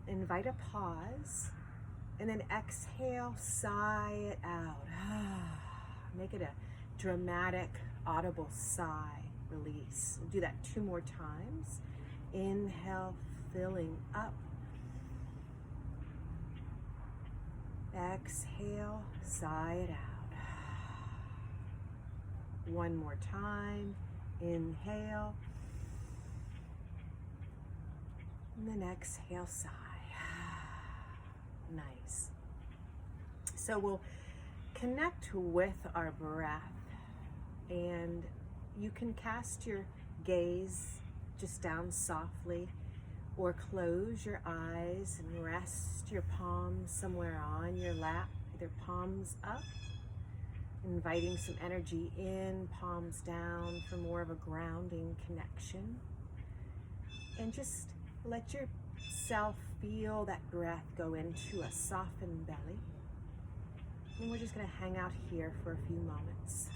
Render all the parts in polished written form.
invite a pause, and then exhale, sigh it out. Make it a dramatic, audible sigh release. We'll do that 2 more times. Inhale, filling up. Exhale, sigh it out. 1 more time. Inhale. And then exhale, sigh. Nice. So we'll connect with our breath, and you can cast your gaze just down softly, or close your eyes and rest your palms somewhere on your lap, either palms up, inviting some energy in, palms down for more of a grounding connection. And just let yourself feel that breath go into a softened belly. And we're just going to hang out here for a few moments.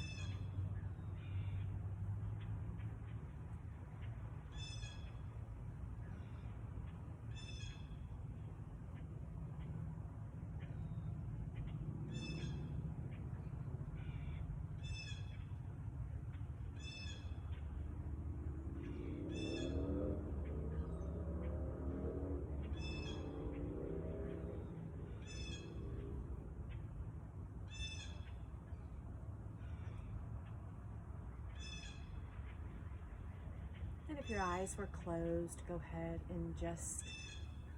And if your eyes were closed, go ahead and just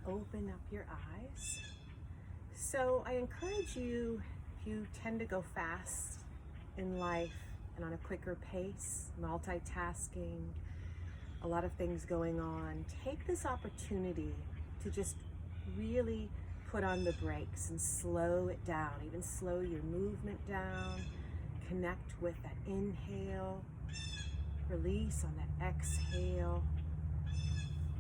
open up your eyes. So I encourage you, if you tend to go fast in life and on a quicker pace, multitasking, a lot of things going on, take this opportunity to just really put on the brakes and slow it down, even slow your movement down, connect with that inhale, release on that exhale.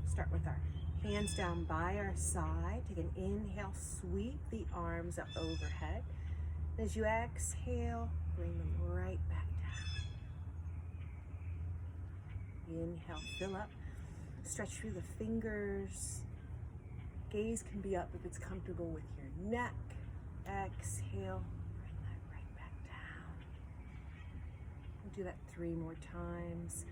Start with our hands down by our side. Take an inhale, sweep the arms up overhead. As you exhale, bring them right back down. Inhale, fill up, stretch through the fingers. Gaze can be up if it's comfortable with your neck. Exhale, bring that right back down. We'll do that 3 more times.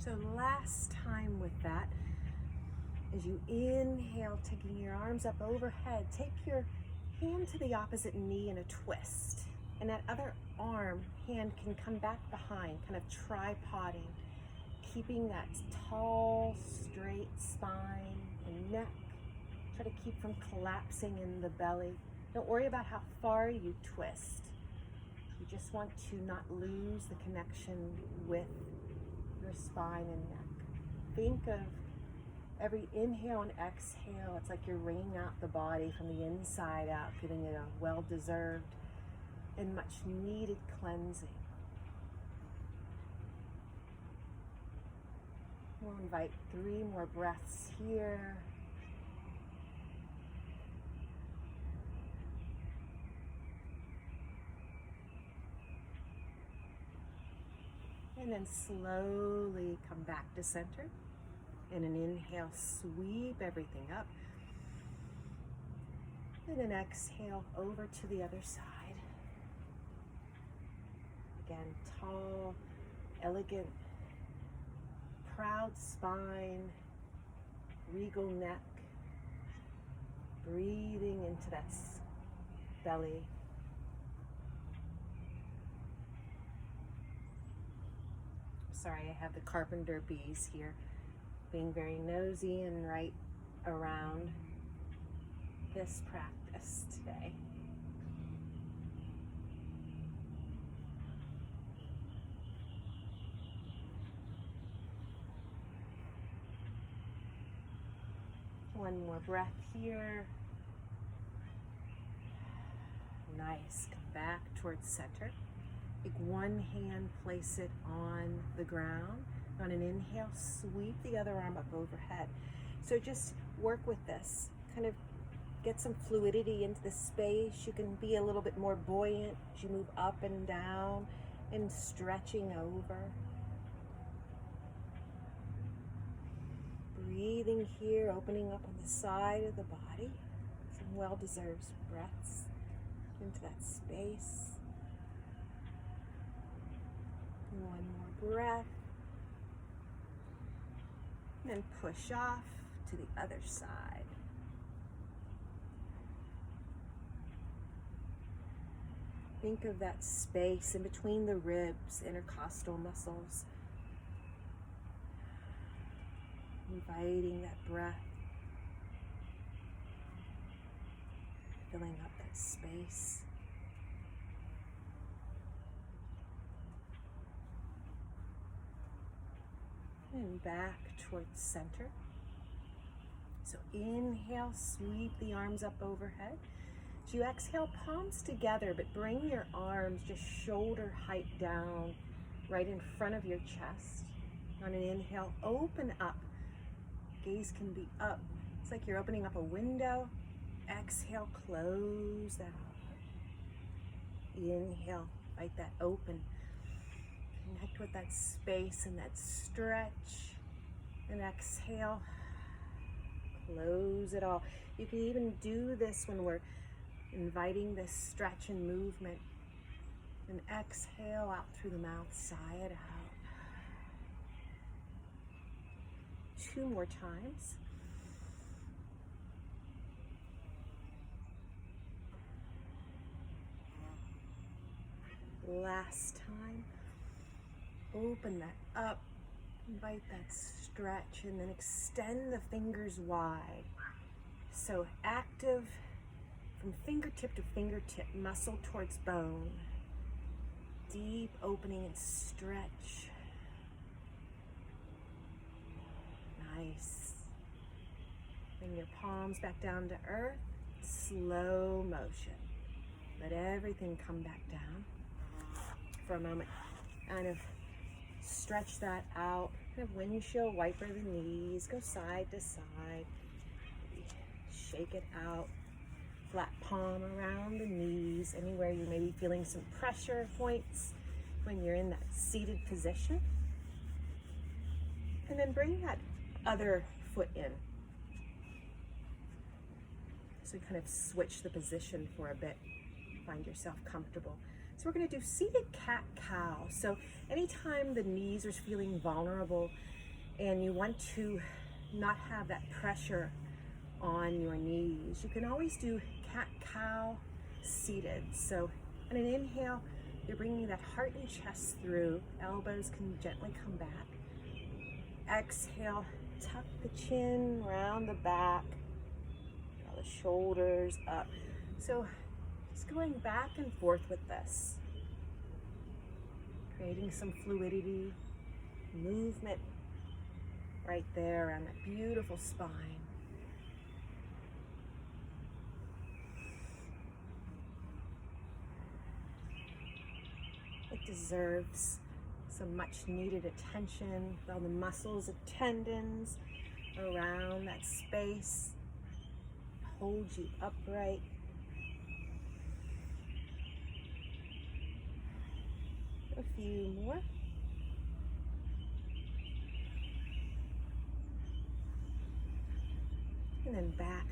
So last time with that, as you inhale, taking your arms up overhead, take your hand to the opposite knee in a twist. And that other hand can come back behind, kind of tripoding, keeping that tall, straight spine and neck. Try to keep from collapsing in the belly. Don't worry about how far you twist. You just want to not lose the connection with your spine and neck. Think of every inhale and exhale, it's like you're wringing out the body from the inside out, giving it a well-deserved and much needed cleansing. We'll invite 3 more breaths here. And then slowly come back to center. In an inhale, sweep everything up. And then exhale over to the other side. Again, tall, elegant, proud spine, regal neck. Breathing into that belly. Sorry, I have the carpenter bees here, being very nosy and right around this practice today. One more breath here. Nice. Come back towards center. Take one hand, place it on the ground. On an inhale, sweep the other arm up overhead. So just work with this. Kind of get some fluidity into the space. You can be a little bit more buoyant as you move up and down and stretching over. Breathing here, opening up on the side of the body. Some well-deserved breaths into that space. One more breath. And then push off to the other side. Think of that space in between the ribs, intercostal muscles. Inviting that breath. Filling up that space. And back towards center. So inhale, sweep the arms up overhead. As you exhale, palms together, but bring your arms just shoulder height down, right in front of your chest. On an inhale, open up. Gaze can be up. It's like you're opening up a window. Exhale, close that up. Inhale, like that open. Connect with that space and that stretch. And exhale, close it all. You can even do this when we're inviting this stretch and movement. And exhale out through the mouth, sigh it out. 2 more times. Last time. Open that up, invite that stretch, and then extend the fingers wide. So active from fingertip to fingertip, muscle towards bone. Deep opening and stretch. Nice. Bring your palms back down to earth. Slow motion. Let everything come back down for a moment. Kind of stretch that out. Kind of windshield wiper the knees. Go side to side. Maybe shake it out. Flat palm around the knees. Anywhere you may be feeling some pressure points when you're in that seated position. And then bring that other foot in. So kind of switch the position for a bit. Find yourself comfortable. So we're going to do seated cat-cow. So anytime the knees are feeling vulnerable and you want to not have that pressure on your knees, you can always do cat-cow seated. So on an inhale, you're bringing that heart and chest through. Elbows can gently come back. Exhale, tuck the chin, round the back, draw the shoulders up. So just going back and forth with this. Creating some fluidity, movement right there around that beautiful spine. It deserves some much needed attention, all the muscles and tendons around that space. Hold you upright. A few more. And then back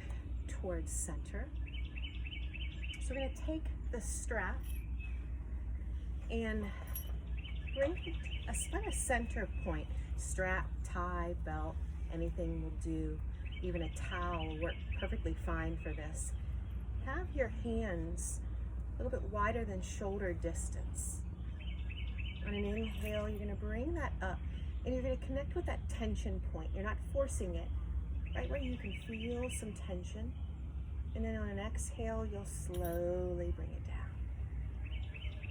towards center. So we're going to take the strap and bring a center point. Strap, tie, belt, anything will do. Even a towel will work perfectly fine for this. Have your hands a little bit wider than shoulder distance. On an inhale, you're going to bring that up and you're going to connect with that tension point. You're not forcing it, right where you can feel some tension. And then on an exhale, you'll slowly bring it down.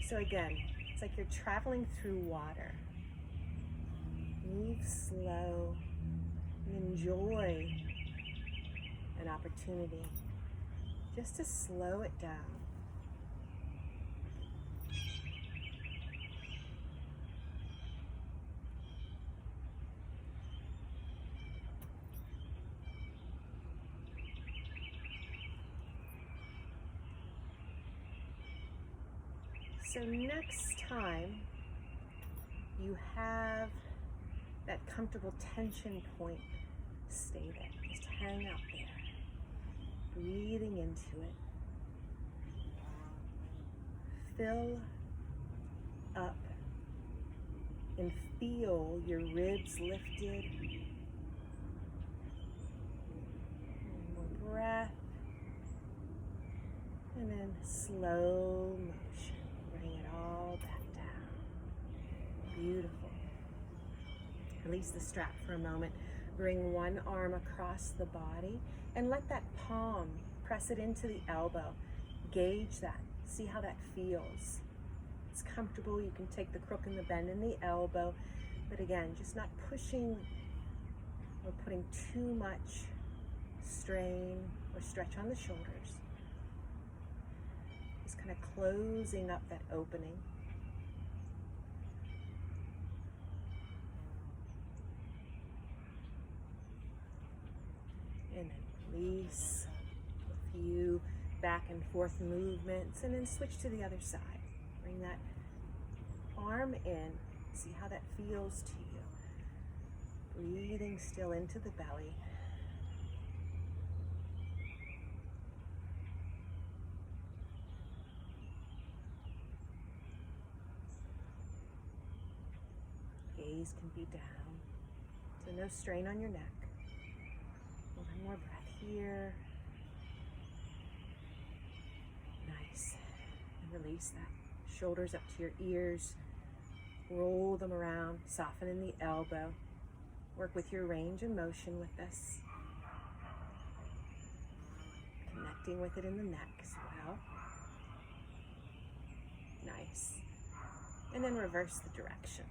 So again, it's like you're traveling through water. Move slow and enjoy an opportunity just to slow it down. So next time you have that comfortable tension point, stay there. Just hang out there. Breathing into it. Fill up and feel your ribs lifted. One more breath. And then slow motion. Bring it all back down. Beautiful. Release the strap for a moment. Bring one arm across the body and let that palm press it into the elbow. Gauge that. See how that feels. It's comfortable. You can take the crook and the bend in the elbow, but again, just not pushing or putting too much strain or stretch on the shoulders. Just kind of closing up that opening. And then release a few back and forth movements, and then switch to the other side. Bring that arm in, see how that feels to you. Breathing still into the belly. Gaze can be down, so no strain on your neck. One more breath here. Nice. And release that. Shoulders up to your ears. Roll them around. Soften in the elbow. Work with your range of motion with this. Connecting with it in the neck as well. Nice. And then reverse the direction.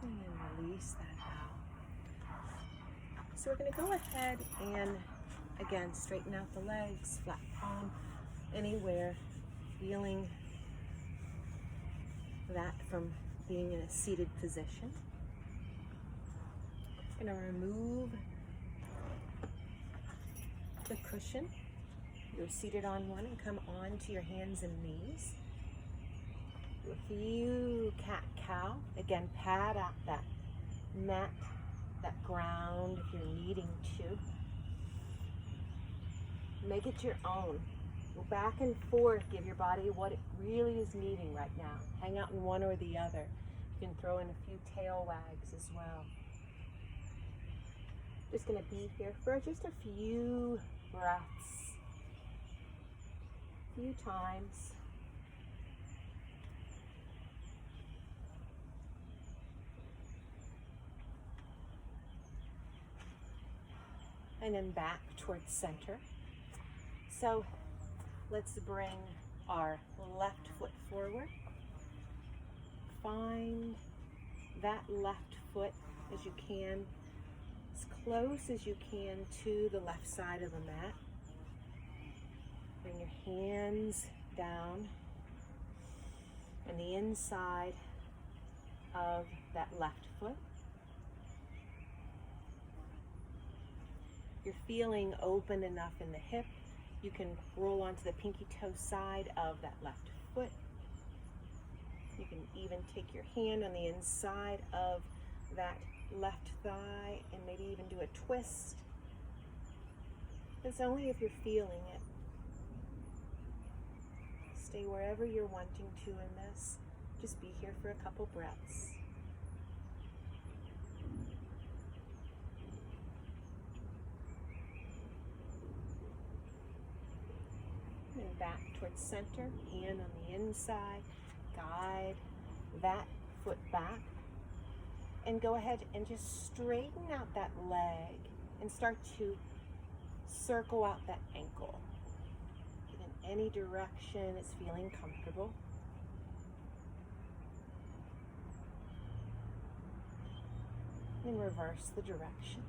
And then release that out. So we're going to go ahead and, again, straighten out the legs, flat palm, anywhere, feeling that from being in a seated position. I'm going to remove the cushion. You're seated on one and come on to your hands and knees. Do a few cat-cow. Again, pad out that mat, that ground if you're needing to. Make it your own. Go back and forth. Give your body what it really is needing right now. Hang out in one or the other. You can throw in a few tail wags as well. Just going to be here for just a few breaths. A few times. And then back towards center. So let's bring our left foot forward. Find that left foot as you can, as close as you can to the left side of the mat. Bring your hands down and the inside of that left foot. You're feeling open enough in the hip. You can roll onto the pinky toe side of that left foot. You can even take your hand on the inside of that left thigh and maybe even do a twist. It's only if you're feeling it. Stay wherever you're wanting to in this. Just be here for a couple breaths. And back towards center, hand on the inside. Guide that foot back. And go ahead and just straighten out that leg and start to circle out that ankle. In any direction it's feeling comfortable. And reverse the direction.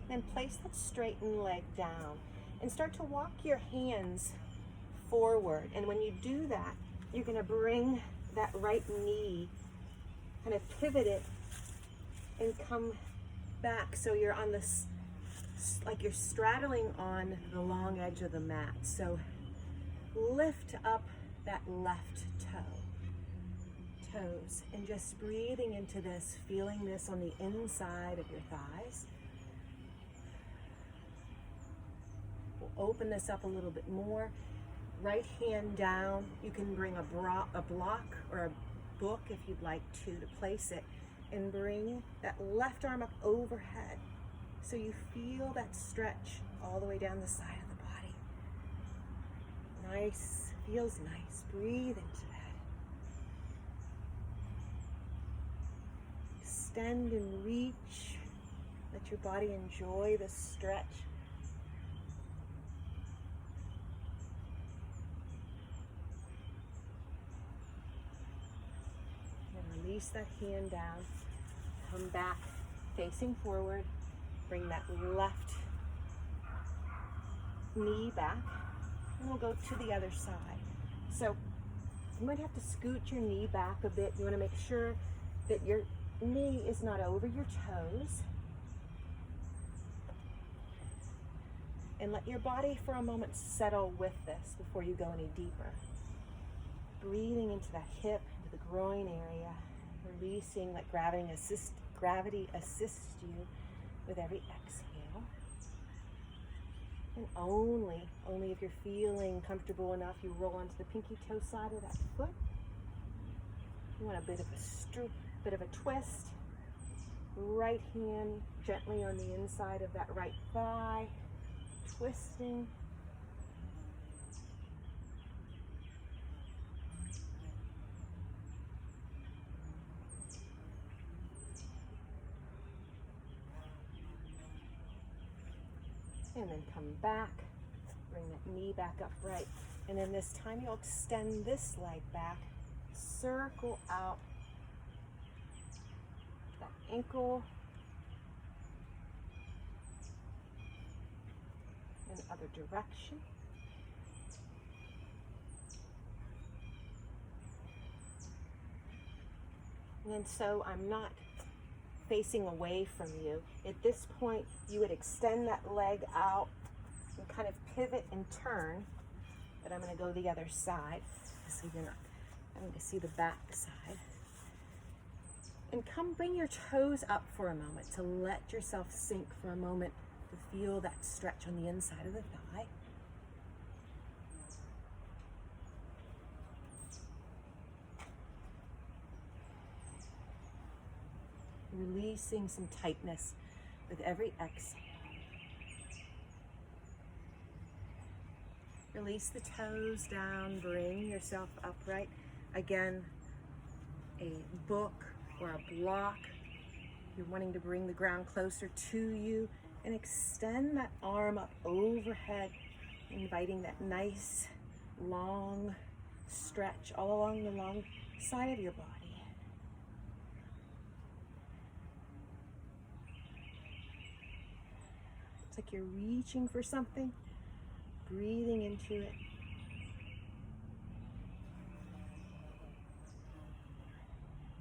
And place that straightened leg down and start to walk your hands forward. And when you do that, You're going to bring that right knee, kind of pivot it and come back so you're on this, like you're straddling on the long edge of the mat. So lift up that left toes and just breathing into this, feeling this on the inside of your thighs. We'll open this up a little bit more. Right hand down. You can bring a block or a book if you'd like to place it, and bring that left arm up overhead so you feel that stretch all the way down the side of the body. Nice, feels nice. Breathe into that. Extend and reach. Let your body enjoy the stretch. And release that hand down. Come back facing forward. Bring that left knee back. And we'll go to the other side. So you might have to scoot your knee back a bit. You want to make sure that your knee is not over your toes. And let your body for a moment settle with this before you go any deeper. Breathing into that hip, into the groin area. Releasing, let gravity assist you with every exhale. And only if you're feeling comfortable enough, you roll onto the pinky toe side of that foot. You want a bit of a twist. Right hand gently on the inside of that right thigh, twisting. And then come back, bring that knee back upright. And then this time you'll extend this leg back, circle out that ankle in the other direction. And so I'm not facing away from you. At this point, you would extend that leg out and kind of pivot and turn. But I'm going to go the other side so you're not having to see the back side. And come bring your toes up for a moment to let yourself sink for a moment to feel that stretch on the inside of the thigh. Releasing some tightness with every exhale. Release the toes down, bring yourself upright. Again, a book or a block. You're wanting to bring the ground closer to you and extend that arm up overhead, inviting that nice long stretch all along the long side of your body. It's like you're reaching for something, breathing into it.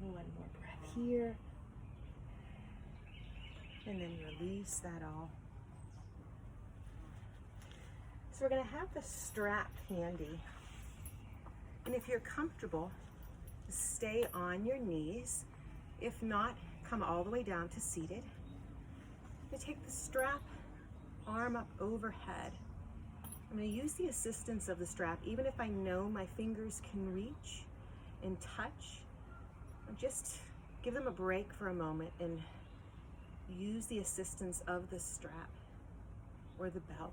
One more breath here. And then release that all. So we're going to have the strap handy. And if you're comfortable, stay on your knees. If not, come all the way down to seated. You take the strap, arm up overhead. I'm going to use the assistance of the strap, even if I know my fingers can reach and touch. Just give them a break for a moment and use the assistance of the strap or the belt.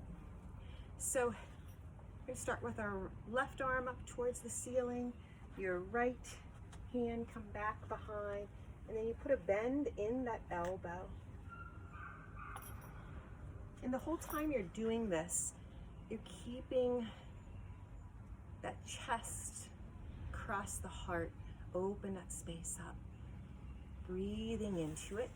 So we're going to start with our left arm up towards the ceiling, your right hand come back behind, and then you put a bend in that elbow. And the whole time you're doing this, you're keeping that chest across the heart, open that space up, breathing into it.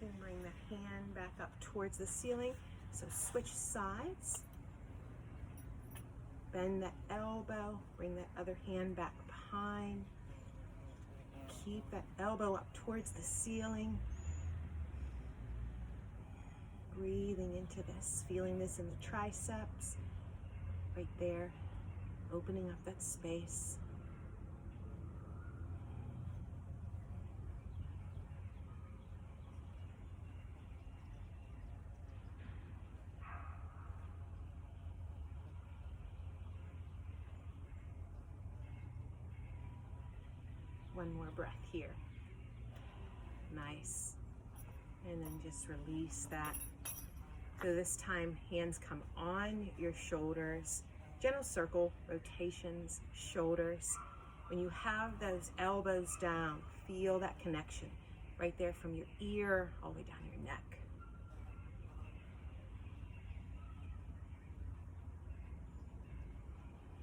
and bring the hand back up towards the ceiling. So switch sides. Bend the elbow, bring the other hand back behind. Keep that elbow up towards the ceiling. Breathing into this, feeling this in the triceps, right there, opening up that space. One more breath here. Nice. And then just release that. So this time, hands come on your shoulders. Gentle circle, rotations, shoulders. When you have those elbows down, feel that connection right there from your ear all the way down your neck.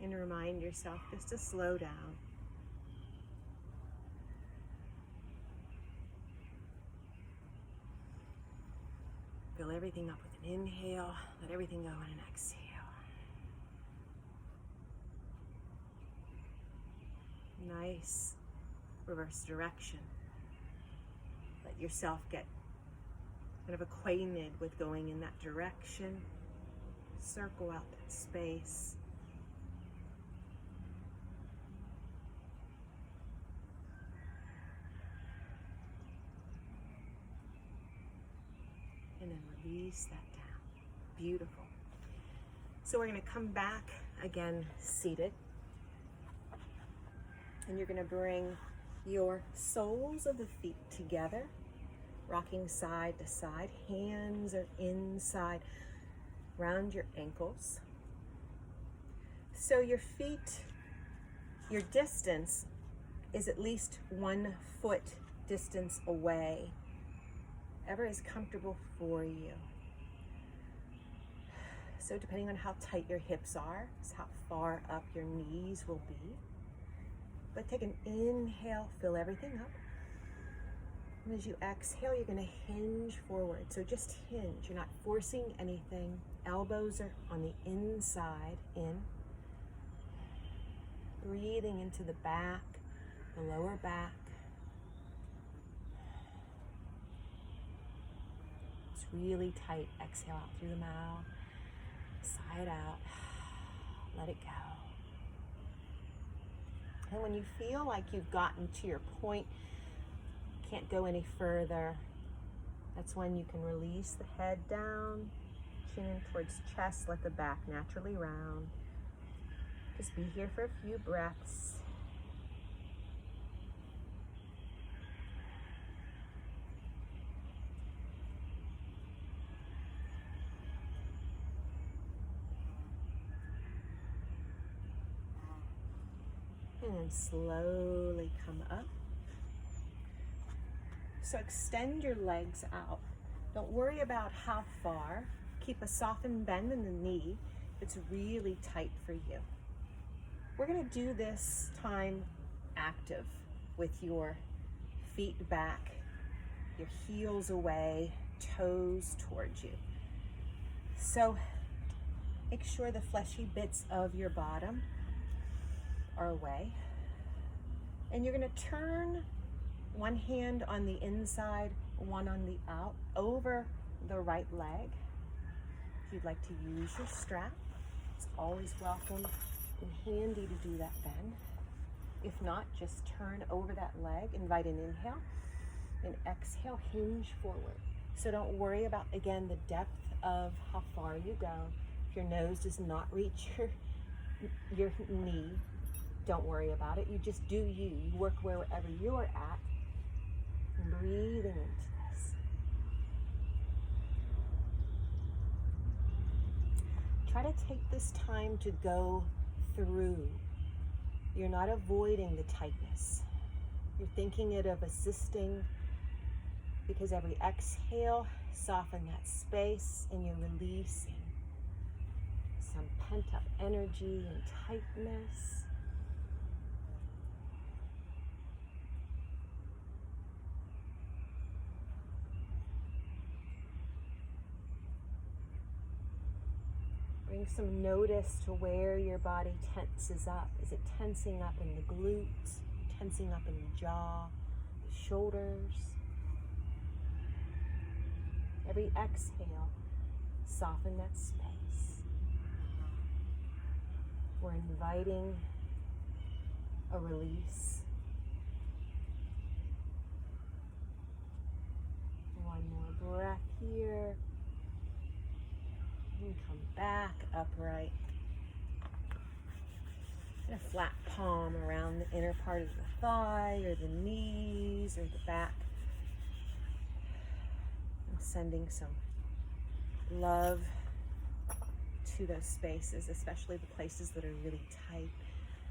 And remind yourself just to slow down. Fill everything up with an inhale, let everything go in an exhale. Nice. Reverse direction. Let yourself get kind of acquainted with going in that direction. Circle out that space. And then release that down. Beautiful. So we're going to come back again seated. And you're going to bring your soles of the feet together, rocking side to side. Hands are inside, around your ankles. So your feet, your distance is at least 1 foot distance away. Whatever is comfortable for you. So depending on how tight your hips are, is how far up your knees will be. But take an inhale, fill everything up. And as you exhale, you're going to hinge forward. So just hinge. You're not forcing anything. Elbows are on the inside, in. Breathing into the back, the lower back. It's really tight. Exhale out through the mouth. Sigh it out. Let it go. And when you feel like you've gotten to your point, can't go any further, that's when you can release the head down, chin in towards chest, let the back naturally round. Just be here for a few breaths. And then slowly come up. So extend your legs out. Don't worry about how far. Keep a softened bend in the knee. It's really tight for you. We're going to do this time active with your feet back, your heels away, toes towards you. So make sure the fleshy bits of your bottom are away. And you're going to turn one hand on the inside, one on the out, over the right leg. If you'd like to use your strap, it's always welcome and handy to do that then. If not, just turn over that leg, invite an inhale, and exhale, hinge forward. So don't worry about, again, the depth of how far you go. If your nose does not reach your knee, don't worry about it. You just do you. You work wherever you're at. And breathing into this. Try to take this time to go through. You're not avoiding the tightness. You're thinking it of assisting, because every exhale, soften that space and you're releasing some pent-up energy and tightness. Bring some notice to where your body tenses up. Is it tensing up in the glutes, tensing up in the jaw, the shoulders? Every exhale, soften that space. We're inviting a release. One more breath here. And come back upright. And a flat palm around the inner part of the thigh or the knees or the back. I'm sending some love to those spaces, especially the places that are really tight.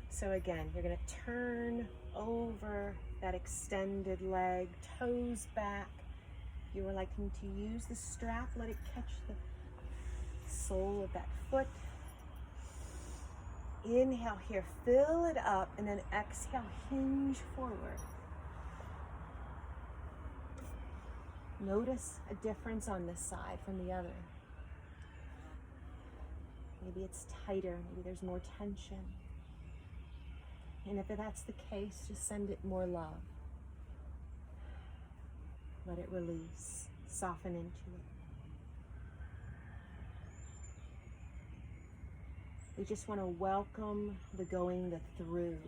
So again, you're going to turn over that extended leg, toes back. You are liking to use the strap, let it catch the sole of that foot. Inhale here, fill it up, and then exhale, hinge forward. Notice a difference on this side from the other. Maybe it's tighter, maybe there's more tension. And if that's the case, just send it more love. Let it release, soften into it. We just want to welcome the going, the through.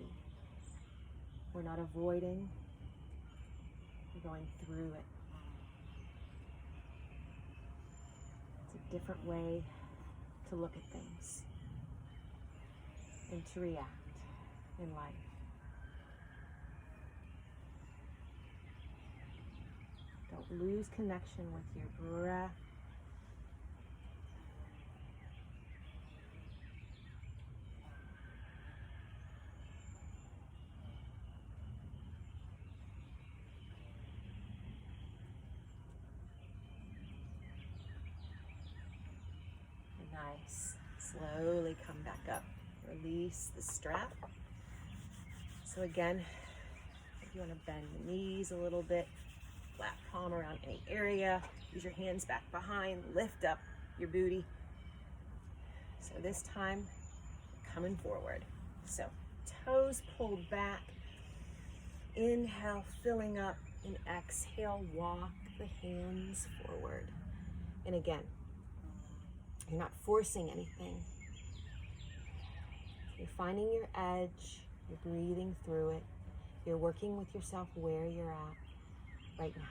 We're not avoiding, we're going through it. It's a different way to look at things and to react in life. Don't lose connection with your breath. Nice. Slowly come back up. Release the strap. So again, if you want to bend the knees a little bit, flat palm around any area, use your hands back behind, lift up your booty. So this time, coming forward. So toes pulled back. Inhale, filling up, and exhale, walk the hands forward. And again, you're not forcing anything. You're finding your edge, you're breathing through it, you're working with yourself where you're at right now.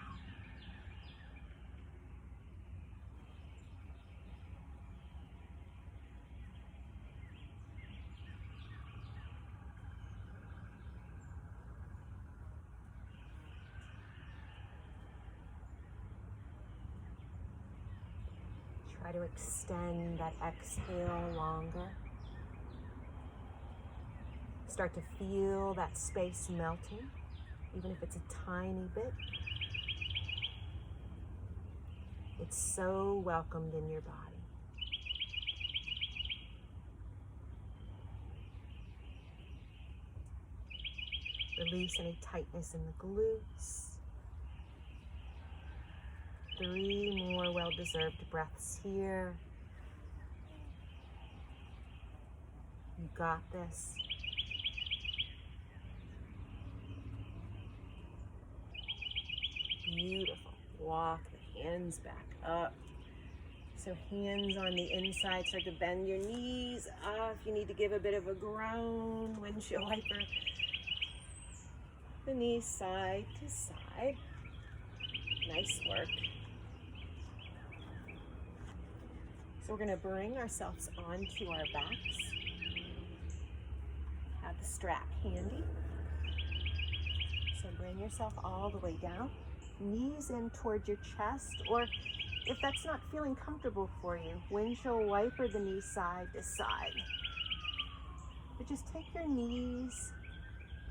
Try to extend that exhale longer. Start to feel that space melting, even if it's a tiny bit. It's so welcomed in your body. Release any tightness in the glutes. 3 more well-deserved breaths here. You got this. Beautiful. Walk the hands back up. So hands on the inside, start to bend your knees up. You need to give a bit of a groan, windshield wiper. The knees side to side. Nice work. So we're going to bring ourselves onto our backs. Have the strap handy. So bring yourself all the way down. Knees in towards your chest, or if that's not feeling comfortable for you, windshield wiper the knees side to side. But just take your knees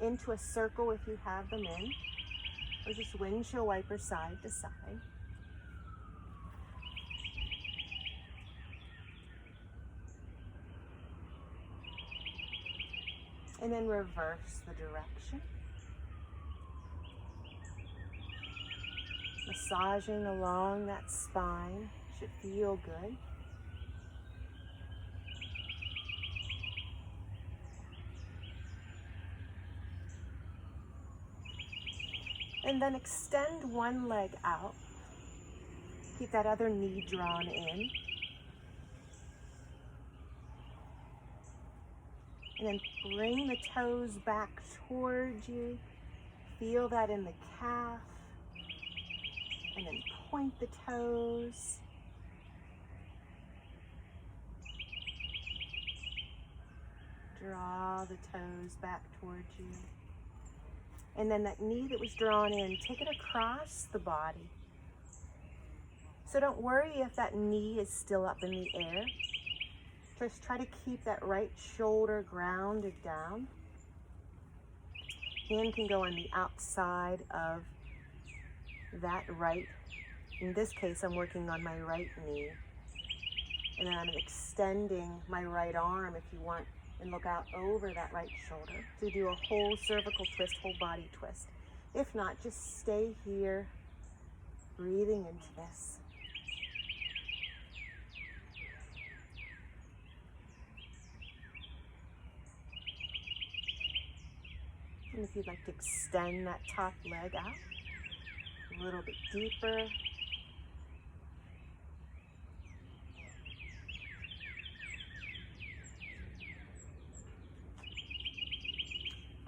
into a circle if you have them in, or just windshield wiper side to side. And then reverse the direction. Massaging along that spine should feel good. And then extend one leg out. Keep that other knee drawn in. And then bring the toes back towards you. Feel that in the calf. And then point the toes. Draw the toes back towards you. And then that knee that was drawn in, take it across the body. So don't worry if that knee is still up in the air. Just try to keep that right shoulder grounded down. Hand can go on the outside of that right. In this case, I'm working on my right knee. And then I'm extending my right arm if you want, and look out over that right shoulder to do a whole cervical twist, whole body twist. If not, just stay here, breathing into this. And if you'd like to extend that top leg out a little bit deeper.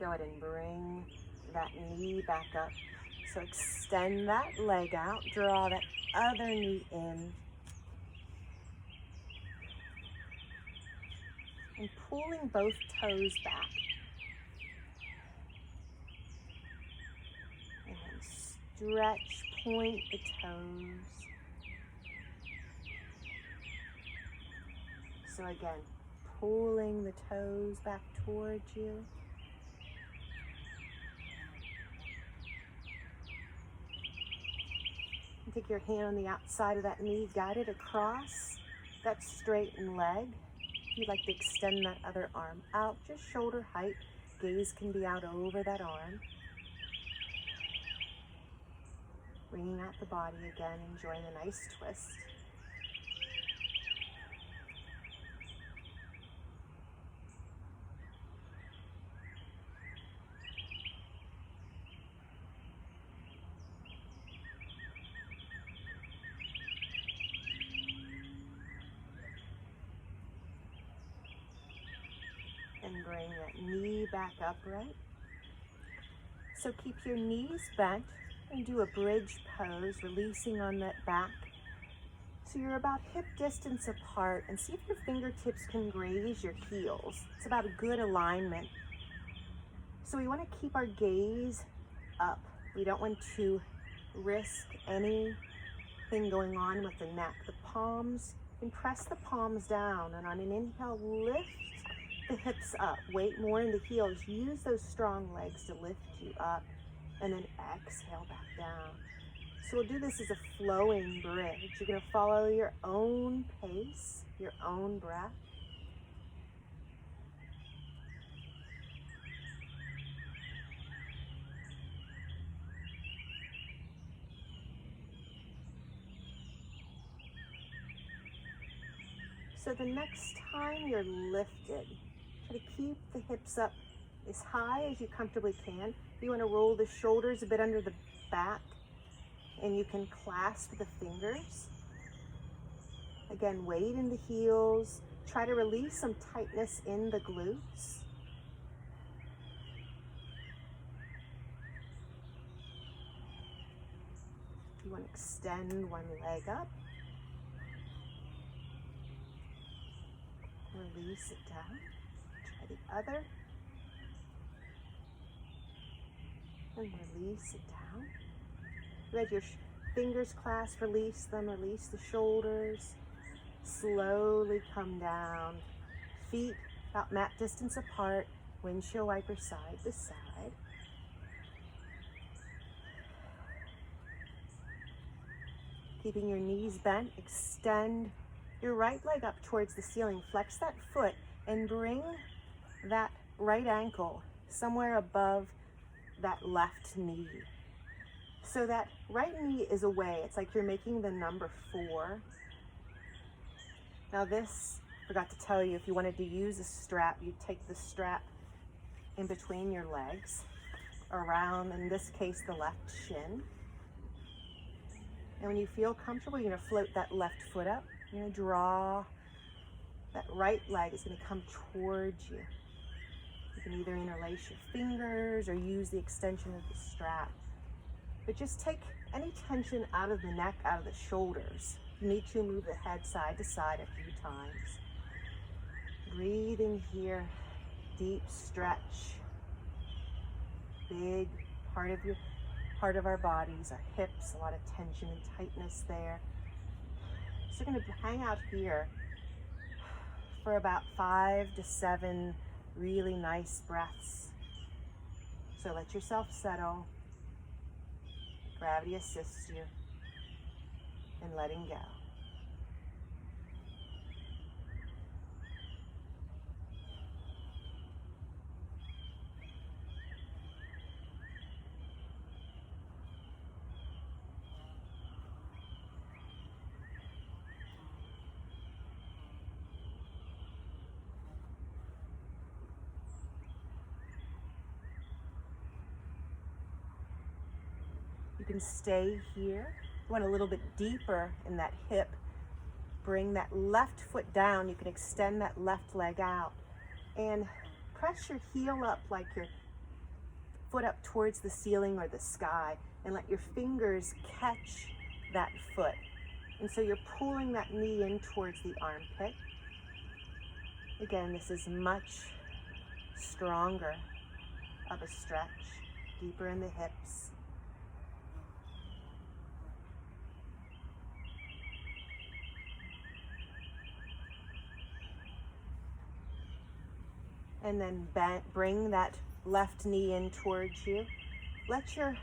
Go ahead and bring that knee back up. So extend that leg out, draw that other knee in. And pulling both toes back. And then stretch, point the toes. So again, pulling the toes back towards you. And take your hand on the outside of that knee, guide it across that straightened leg. If you'd like to extend that other arm out, just shoulder height. Gaze can be out over that arm. Bringing out the body again, enjoying a nice twist. And bring that knee back upright. So keep your knees bent and do a bridge pose, releasing on that back. So you're about hip distance apart, and see if your fingertips can graze your heels. It's about a good alignment. So we want to keep our gaze up. We don't want to risk anything going on with the neck. The palms, and press the palms down, and on an inhale, lift the hips up. Weight more in the heels. Use those strong legs to lift you up, and then exhale back down. So we'll do this as a flowing bridge. You're going to follow your own pace, your own breath. So the next time you're lifted, try to keep the hips up as high as you comfortably can. You want to roll the shoulders a bit under the back, and you can clasp the fingers. Again, weight in the heels. Try to release some tightness in the glutes. You want to extend one leg up. Release it down. Try the other. And release it down. Let your fingers clasp, release them, release the shoulders. Slowly come down. Feet about mat distance apart. Windshield wiper side to side. Keeping your knees bent, extend your right leg up towards the ceiling. Flex that foot and bring that right ankle somewhere above that left knee. So that right knee is away. It's like you're making the number 4. Now this, forgot to tell you, if you wanted to use a strap, you'd take the strap in between your legs, around, in this case, the left shin. And when you feel comfortable, you're gonna float that left foot up. You're gonna draw that right leg is gonna come towards you. You can either interlace your fingers or use the extension of the strap. But just take any tension out of the neck, out of the shoulders. You need to move the head side to side a few times. Breathing here, deep stretch. Big part of our bodies, our hips, a lot of tension and tightness there. So we're gonna hang out here for about 5 to 7 really nice breaths. So let yourself settle. Gravity assists you in letting go. You can stay here. You want a little bit deeper in that hip. Bring that left foot down. You can extend that left leg out and press your heel up like your foot up towards the ceiling or the sky, and let your fingers catch that foot. And so you're pulling that knee in towards the armpit. Again, this is much stronger of a stretch, deeper in the hips. And then bring that left knee in towards you. Let your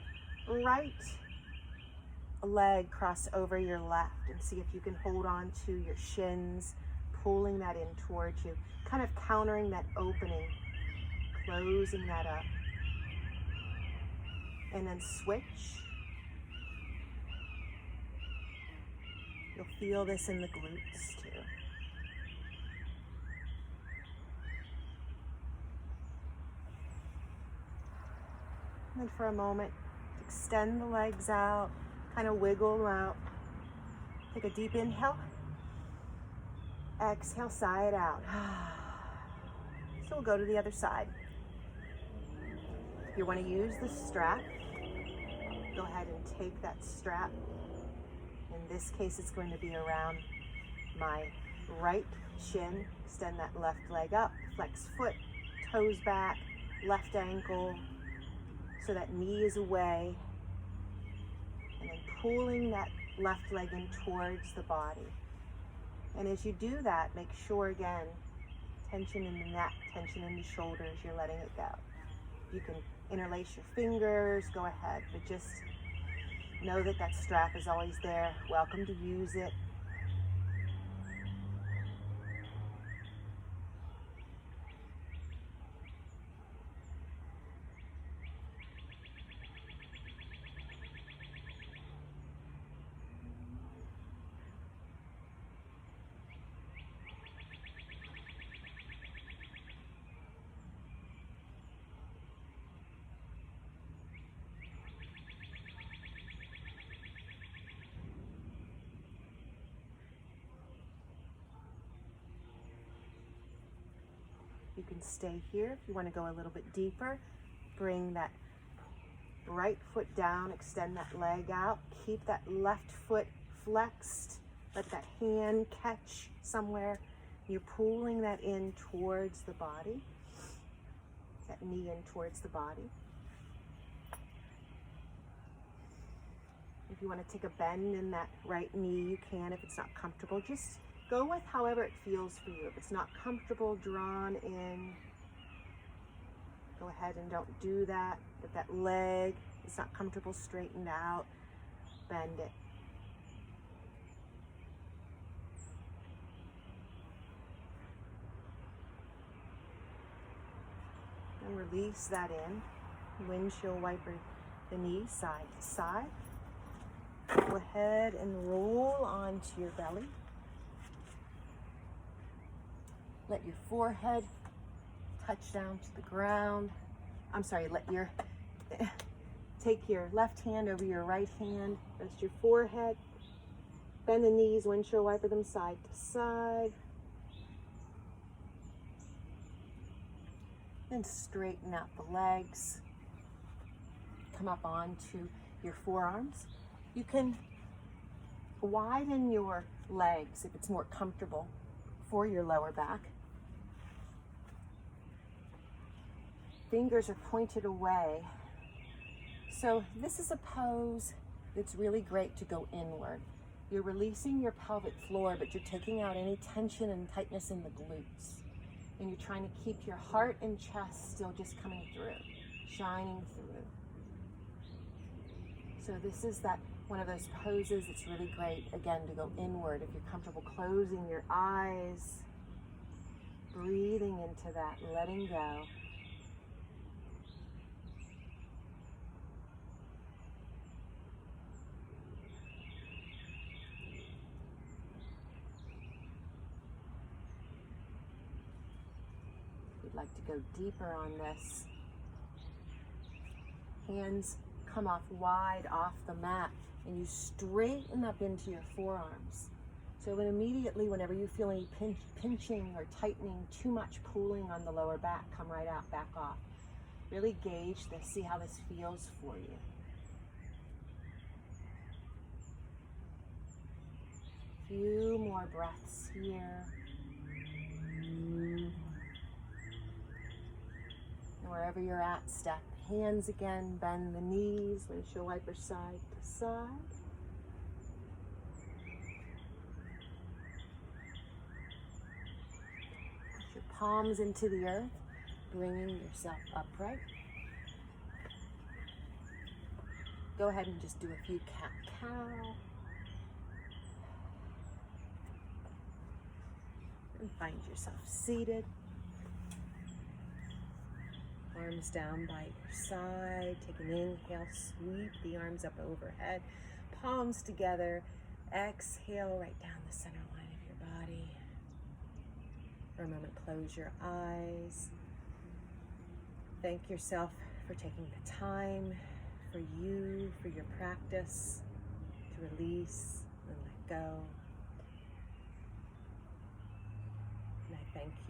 right leg cross over your left and see if you can hold on to your shins, pulling that in towards you, kind of countering that opening, closing that up. And then switch. You'll feel this in the glutes too. And then for a moment, extend the legs out, kind of wiggle them out. Take a deep inhale. Exhale, sigh it out. So we'll go to the other side. If you want to use the strap, go ahead and take that strap. In this case, it's going to be around my right shin. Extend that left leg up, flex foot, toes back, left ankle, so that knee is away, and then pulling that left leg in towards the body. And as you do that, make sure again, tension in the neck, tension in the shoulders, you're letting it go. You can interlace your fingers, go ahead, but just know that that strap is always there. Welcome to use it. You can stay here. If you want to go a little bit deeper, bring that right foot down, extend that leg out, keep that left foot flexed, let that hand catch somewhere. You're pulling that in towards the body, that knee in towards the body. If you want to take a bend in that right knee, you can. If it's not comfortable, just go with however it feels for you. If it's not comfortable, drawn in, go ahead and don't do that. If that leg is not comfortable, straightened out, bend it. And release that in. Windshield wiper the knee side to side. Go ahead and roll onto your belly. Let your forehead touch down to the ground. I'm sorry, let your Take your left hand over your right hand, rest your forehead, bend the knees, windshield wiper them side to side. Then straighten out the legs. Come up onto your forearms. You can widen your legs if it's more comfortable for your lower back. Fingers are pointed away. So this is a pose that's really great to go inward. You're releasing your pelvic floor, but you're taking out any tension and tightness in the glutes. And you're trying to keep your heart and chest still just coming through, shining through. So this is one of those poses that's really great, again, to go inward. If you're comfortable closing your eyes, breathing into that, letting go. Like to go deeper on this. Hands come off wide off the mat and you straighten up into your forearms. So then immediately whenever you feel any pinching or tightening, too much pulling on the lower back, come right out, back off. Really gauge this, see how this feels for you. Few more breaths here. Wherever you're at, step hands again, bend the knees, windshield wiper side to side. Put your palms into the earth, bringing yourself upright. Go ahead and just do a few cat-cow. And find yourself seated. Arms down by your side. Take an inhale, sweep the arms up overhead. Palms together. Exhale right down the center line of your body. For a moment, close your eyes. Thank yourself for taking the time, for you, for your practice, to release and let go. And I thank you.